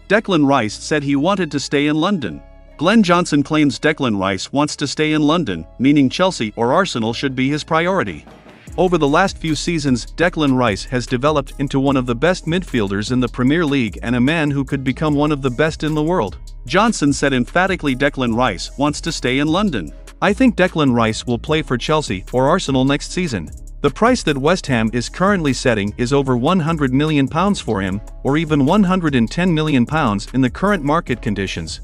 Declan Rice said he wanted to stay in London. Glenn Johnson claims Declan Rice wants to stay in London, meaning Chelsea or Arsenal should be his priority. Over the last few seasons, Declan Rice has developed into one of the best midfielders in the Premier League and a man who could become one of the best in the world. Johnson said emphatically Declan Rice wants to stay in London. I think Declan Rice will play for Chelsea or Arsenal next season. The price that West Ham is currently setting is over £100 million for him, or even £110 million in the current market conditions.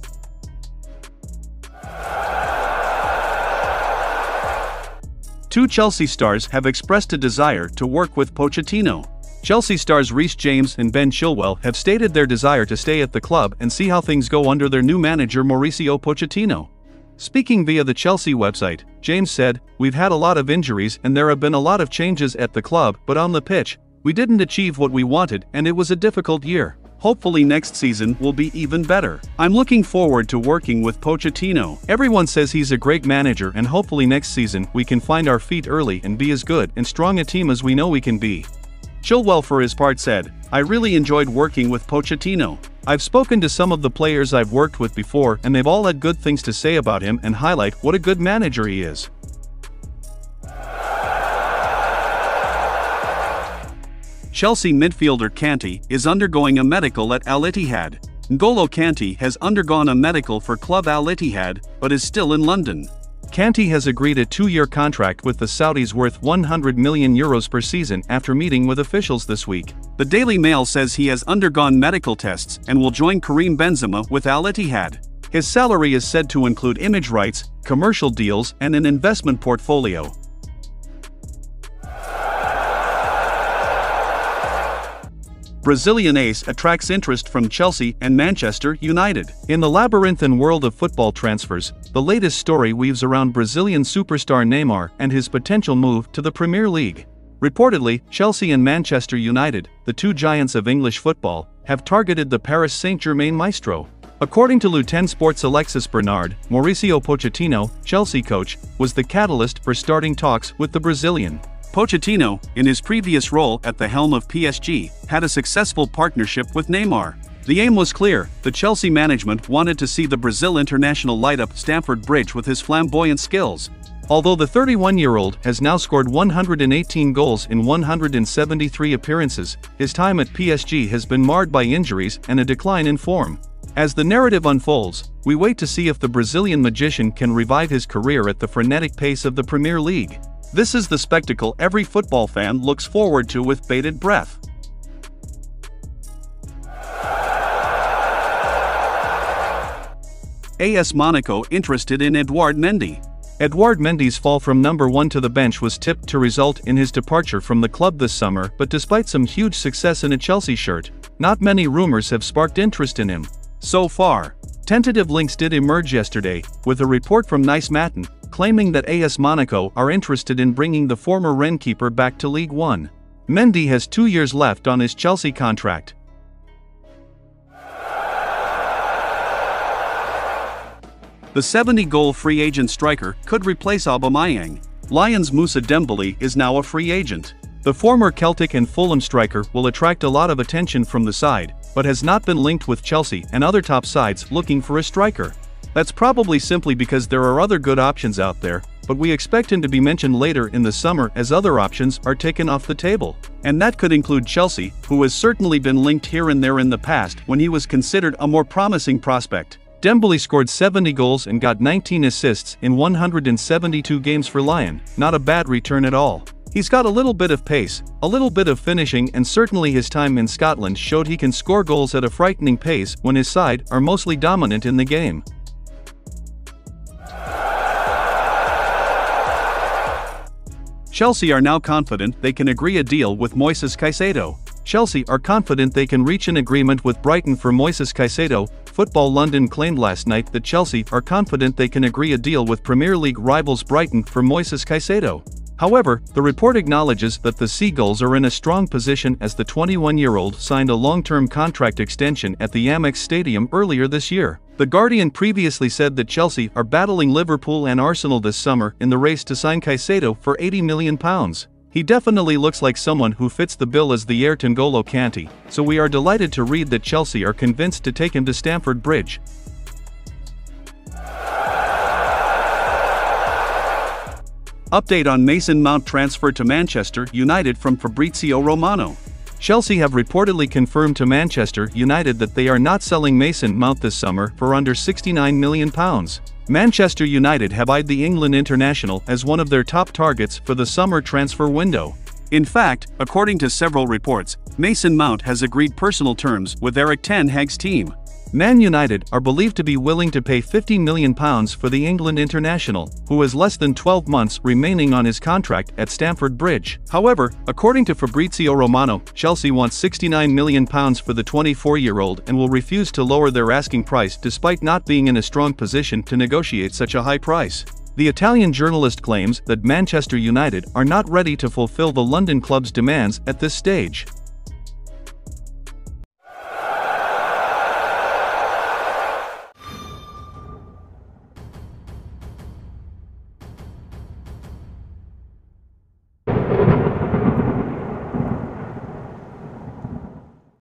Two Chelsea stars have expressed a desire to work with Pochettino. Chelsea stars Reece James and Ben Chilwell have stated their desire to stay at the club and see how things go under their new manager Mauricio Pochettino. Speaking via the Chelsea website, James said, "We've had a lot of injuries and there have been a lot of changes at the club, but on the pitch, we didn't achieve what we wanted and it was a difficult year. Hopefully next season will be even better. I'm looking forward to working with Pochettino. Everyone says he's a great manager and hopefully next season we can find our feet early and be as good and strong a team as we know we can be." Chilwell for his part said, "I really enjoyed working with Pochettino. I've spoken to some of the players I've worked with before and they've all had good things to say about him and highlight what a good manager he is." Chelsea midfielder Kante is undergoing a medical at Al Ittihad. Ngolo Kante has undergone a medical for club Al Ittihad, but is still in London. Kante has agreed a 2-year contract with the Saudis worth €100 million per season after meeting with officials this week. The Daily Mail says he has undergone medical tests and will join Karim Benzema with Al Ittihad. His salary is said to include image rights, commercial deals and an investment portfolio. Brazilian ace attracts interest from Chelsea and Manchester United. In the labyrinthine world of football transfers, the latest story weaves around Brazilian superstar Neymar and his potential move to the Premier League. Reportedly, Chelsea and Manchester United, the two giants of English football, have targeted the Paris Saint-Germain maestro. According to Luton Sports' Alexis Bernard, Mauricio Pochettino, Chelsea coach, was the catalyst for starting talks with the Brazilian. Pochettino, in his previous role at the helm of PSG, had a successful partnership with Neymar. The aim was clear: the Chelsea management wanted to see the Brazil international light up Stamford Bridge with his flamboyant skills. Although the 31-year-old has now scored 118 goals in 173 appearances, his time at PSG has been marred by injuries and a decline in form. As the narrative unfolds, we wait to see if the Brazilian magician can revive his career at the frenetic pace of the Premier League. This is the spectacle every football fan looks forward to with bated breath. AS Monaco interested in Edouard Mendy. Edouard Mendy's fall from number 1 to the bench was tipped to result in his departure from the club this summer, but despite some huge success in a Chelsea shirt, not many rumors have sparked interest in him. So far, tentative links did emerge yesterday, with a report from Nice Matin claiming that AS Monaco are interested in bringing the former Rennes keeper back to League One. Mendy has 2 years left on his Chelsea contract. The 70-goal free agent striker could replace Aubameyang. Lyons' Moussa Dembele is now a free agent. The former Celtic and Fulham striker will attract a lot of attention from the side, but has not been linked with Chelsea and other top sides looking for a striker. That's probably simply because there are other good options out there, but we expect him to be mentioned later in the summer as other options are taken off the table. And that could include Chelsea, who has certainly been linked here and there in the past when he was considered a more promising prospect. Dembele scored 70 goals and got 19 assists in 172 games for Lyon, not a bad return at all. He's got a little bit of pace, a little bit of finishing, and certainly his time in Scotland showed he can score goals at a frightening pace when his side are mostly dominant in the game. Chelsea are now confident they can agree a deal with Moises Caicedo. Chelsea are confident they can reach an agreement with Brighton for Moises Caicedo. Football London claimed last night that Chelsea are confident they can agree a deal with Premier League rivals Brighton for Moises Caicedo. However, the report acknowledges that the Seagulls are in a strong position as the 21-year-old signed a long-term contract extension at the Amex Stadium earlier this year. The Guardian previously said that Chelsea are battling Liverpool and Arsenal this summer in the race to sign Caicedo for £80 million. He definitely looks like someone who fits the bill as the heir to Ngolo Kante, so we are delighted to read that Chelsea are convinced to take him to Stamford Bridge. Update on Mason Mount transfer to Manchester United from Fabrizio Romano. Chelsea have reportedly confirmed to Manchester United that they are not selling Mason Mount this summer for under £69 million. Manchester United have eyed the England international as one of their top targets for the summer transfer window. In fact, according to several reports, Mason Mount has agreed personal terms with Erik ten Hag's team. Man United are believed to be willing to pay £50 million for the England international, who has less than 12 months remaining on his contract at Stamford Bridge. However, according to Fabrizio Romano, Chelsea wants £69 million for the 24-year-old and will refuse to lower their asking price despite not being in a strong position to negotiate such a high price. The Italian journalist claims that Manchester United are not ready to fulfill the London club's demands at this stage.